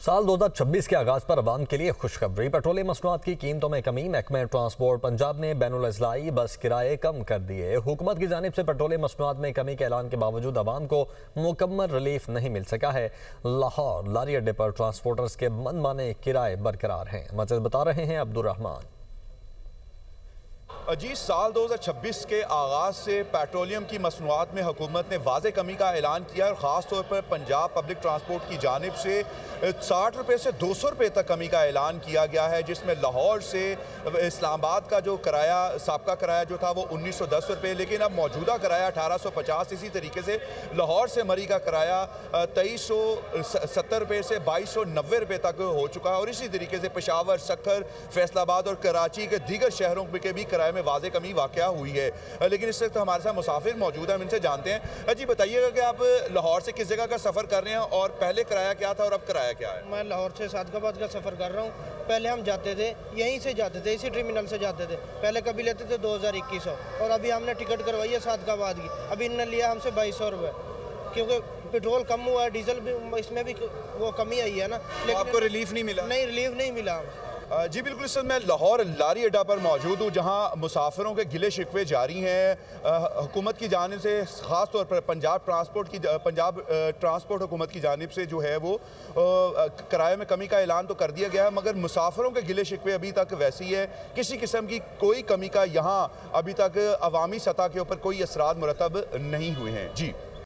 साल 2026 के आगाज पर अवाम के लिए खुशखबरी। पेट्रोलियम मसनूआत की कीमतों में कमी। महकमे ट्रांसपोर्ट पंजाब ने बैनुल अज़लाई बस किराए कम कर दिए। हुकूमत की जानिब से पेट्रोलियम मसनूआत में कमी के ऐलान के बावजूद अवाम को मुकम्मल रिलीफ नहीं मिल सका है। लाहौर लारी अड्डे पर ट्रांसपोर्टर्स के मनमाने किराए बरकरार हैं। मज़ीद बता रहे हैं अब्दुर्रहमान। जी, साल 2026 के आगाज़ से पेट्रोलियम की मसनूआत में हुकूमत ने वाज़े कमी का ऐलान किया और ख़ास तौर पर पंजाब पब्लिक ट्रांसपोर्ट की जानिब से 60 रुपये से 200 रुपये तक कमी का ऐलान किया गया है, जिसमें लाहौर से इस्लामाबाद का जो किराया साबका किराया जो था वो 1910 रुपये, लेकिन अब मौजूदा किराया 1850। इसी तरीके से लाहौर से मरी का किराया 2370 रुपये से 2290 रुपये तक हो चुका है। और इसी तरीके से पेशावर, सक्खर, फैसलाबाद और कराची के दीगर शहरों के भी किराए में वाज़े कमी वाक़या हुई है। लेकिन इस वक्त हमारे साथ मुसाफिर मौजूद हैं, हम इनसे जानते हैं। जी बताइएगा कि आप लाहौर से किस जगह का सफ़र कर रहे हैं और पहले किराया क्या था और अब किराया क्या है? मैं लाहौर से सादकाबाद का सफ़र कर रहा हूँ। पहले हम जाते थे यहीं से जाते थे, इसी टर्मिनल से जाते थे। पहले कभी लेते थे 2021 और अभी हमने टिकट करवाई है सादकाबाद की। अभी इन्होंने लिया हमसे 2200 रुपये, क्योंकि पेट्रोल कम हुआ है, डीजल भी इसमें भी वो कमी आई है ना। लेकिन आपको रिलीफ नहीं मिला? नहीं, रिलीफ नहीं मिला। जी बिल्कुल। इस समय मैं लाहौर लारी अड्डा पर मौजूद हूँ, जहाँ मुसाफिरों के गिले शिकवे जारी हैं। हुकूमत की जानिब से ख़ास तौर पर पंजाब ट्रांसपोर्ट हुकूमत की जानिब से जो है वो किराए में कमी का ऐलान तो कर दिया गया है, मगर मुसाफिरों के गिले शिकवे अभी तक वैसी है। किसी किस्म की कोई कमी का यहाँ अभी तक अवामी सतह के ऊपर कोई असरात मुरतब नहीं हुए हैं। जी।